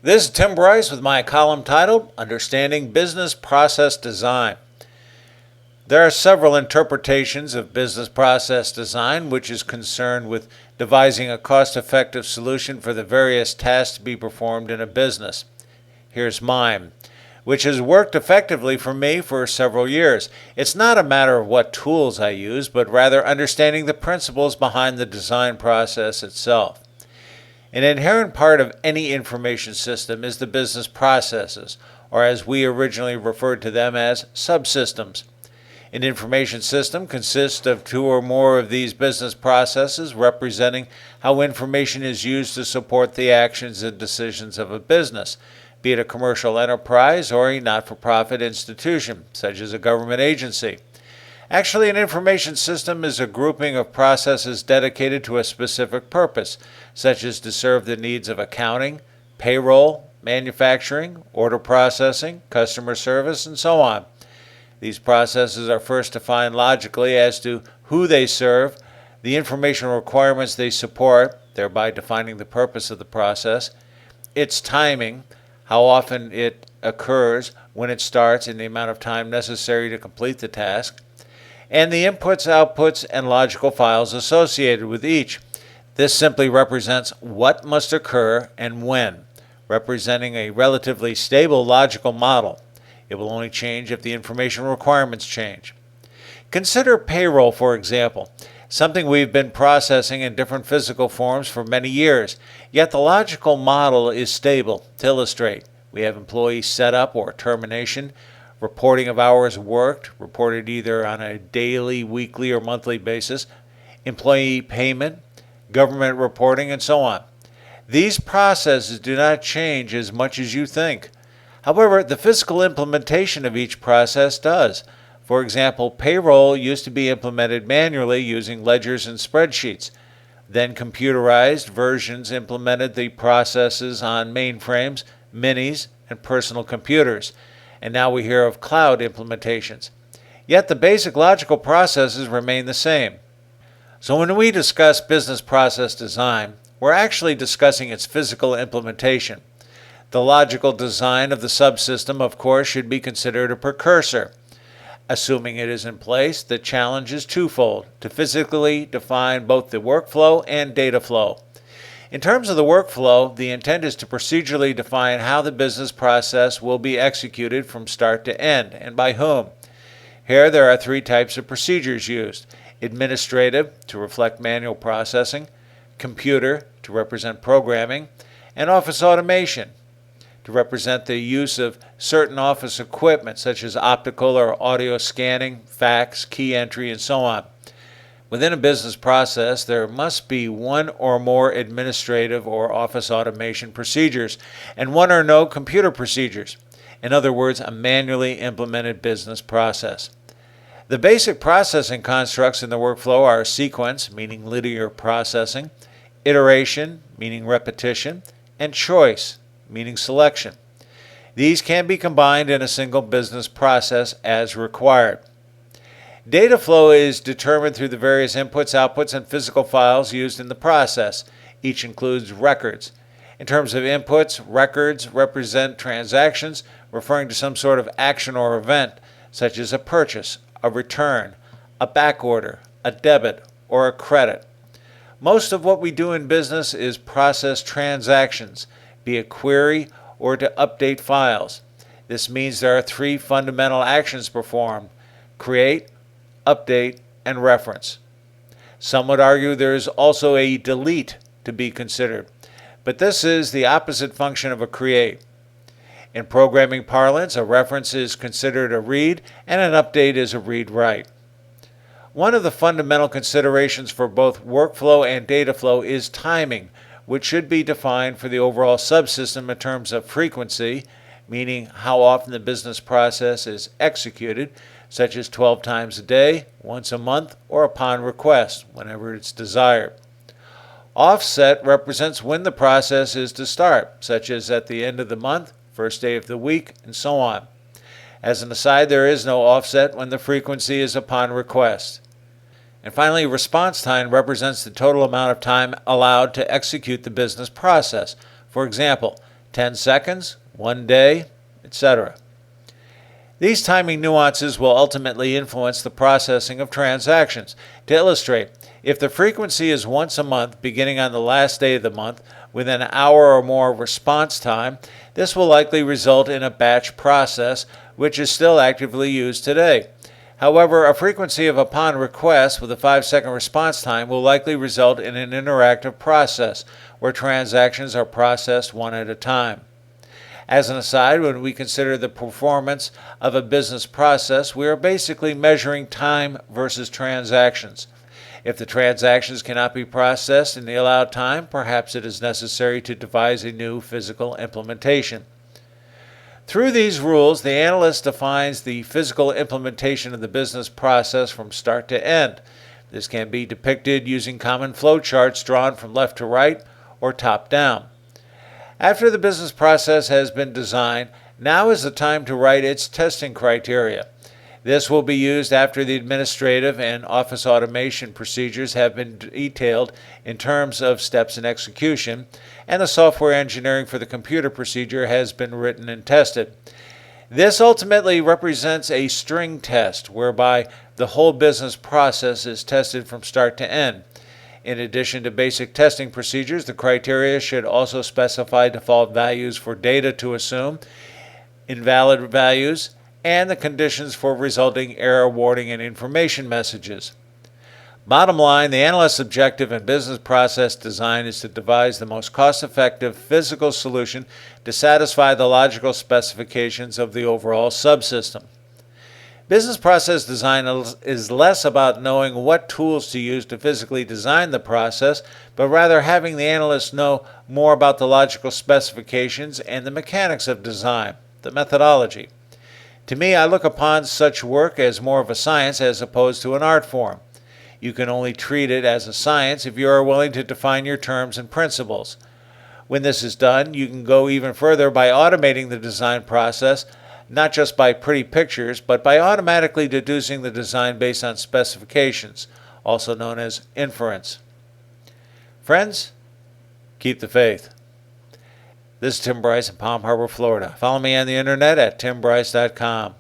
This is Tim Bryce with my column titled Understanding Business Process Design. There are several interpretations of business process design, which is concerned with devising a cost-effective solution for the various tasks to be performed in a business. Here's mine, which has worked effectively for me for several years. It's not a matter of what tools I use, but rather understanding the principles behind the design process itself. An inherent part of any information system is the business processes, or as we originally referred to them as subsystems. An information system consists of two or more of these business processes representing how information is used to support the actions and decisions of a business, be it a commercial enterprise or a not-for-profit institution, such as a government agency. Actually, an information system is a grouping of processes dedicated to a specific purpose, such as to serve the needs of accounting, payroll, manufacturing, order processing, customer service, and so on. These processes are first defined logically as to who they serve, the information requirements they support, thereby defining the purpose of the process, its timing, how often it occurs, when it starts, and the amount of time necessary to complete the task, and the inputs, outputs, and logical files associated with each. This simply represents what must occur and when, representing a relatively stable logical model. It will only change if the information requirements change. Consider payroll, for example, something we've been processing in different physical forms for many years, yet the logical model is stable. To illustrate, we have employee setup or termination, reporting of hours worked, reported either on a daily, weekly, or monthly basis, employee payment, government reporting, and so on. These processes do not change as much as you think. However, the physical implementation of each process does. For example, payroll used to be implemented manually using ledgers and spreadsheets. Then computerized versions implemented the processes on mainframes, minis, and personal computers. And now we hear of cloud implementations. Yet the basic logical processes remain the same. So when we discuss business process design, we're actually discussing its physical implementation. The logical design of the subsystem, of course, should be considered a precursor. Assuming it is in place, the challenge is twofold: to physically define both the workflow and data flow. In terms of the workflow, the intent is to procedurally define how the business process will be executed from start to end, and by whom. Here there are three types of procedures used: administrative, to reflect manual processing; computer, to represent programming; and office automation, to represent the use of certain office equipment such as optical or audio scanning, fax, key entry, and so on. Within a business process, there must be one or more administrative or office automation procedures and one or no computer procedures. In other words, a manually implemented business process. The basic processing constructs in the workflow are sequence, meaning linear processing; iteration, meaning repetition; and choice, meaning selection. These can be combined in a single business process as required. Data flow is determined through the various inputs, outputs, and physical files used in the process. Each includes records. In terms of inputs, records represent transactions referring to some sort of action or event, such as a purchase, a return, a back order, a debit, or a credit. Most of what we do in business is process transactions, be it query or to update files. This means there are three fundamental actions performed: create, update, and reference. Some would argue there is also a delete to be considered, but this is the opposite function of a create. In programming parlance, a reference is considered a read and an update is a read-write. One of the fundamental considerations for both workflow and data flow is timing, which should be defined for the overall subsystem in terms of frequency, meaning how often the business process is executed, such as 12 times a day, once a month, or upon request, whenever it's desired. Offset represents when the process is to start, such as at the end of the month, first day of the week, and so on. As an aside, there is no offset when the frequency is upon request. And finally, response time represents the total amount of time allowed to execute the business process. For example, 10 seconds, 1 day, etc. These timing nuances will ultimately influence the processing of transactions. To illustrate, if the frequency is once a month, beginning on the last day of the month, with an hour or more response time, this will likely result in a batch process, which is still actively used today. However, a frequency of upon request with a 5-second response time will likely result in an interactive process, where transactions are processed one at a time. As an aside, when we consider the performance of a business process, we are basically measuring time versus transactions. If the transactions cannot be processed in the allowed time, perhaps it is necessary to devise a new physical implementation. Through these rules, the analyst defines the physical implementation of the business process from start to end. This can be depicted using common flow charts drawn from left to right or top down. After the business process has been designed, now is the time to write its testing criteria. This will be used after the administrative and office automation procedures have been detailed in terms of steps in execution, and the software engineering for the computer procedure has been written and tested. This ultimately represents a string test, whereby the whole business process is tested from start to end. In addition to basic testing procedures, the criteria should also specify default values for data to assume, invalid values, and the conditions for resulting error warning and information messages. Bottom line, the analyst's objective in business process design is to devise the most cost-effective physical solution to satisfy the logical specifications of the overall subsystem. Business process design is less about knowing what tools to use to physically design the process, but rather having the analyst know more about the logical specifications and the mechanics of design, the methodology. To me, I look upon such work as more of a science as opposed to an art form. You can only treat it as a science if you are willing to define your terms and principles. When this is done, you can go even further by automating the design process, not just by pretty pictures, but by automatically deducing the design based on specifications, also known as inference. Friends, keep the faith. This is Tim Bryce in Palm Harbor, Florida. Follow me on the internet at timbryce.com.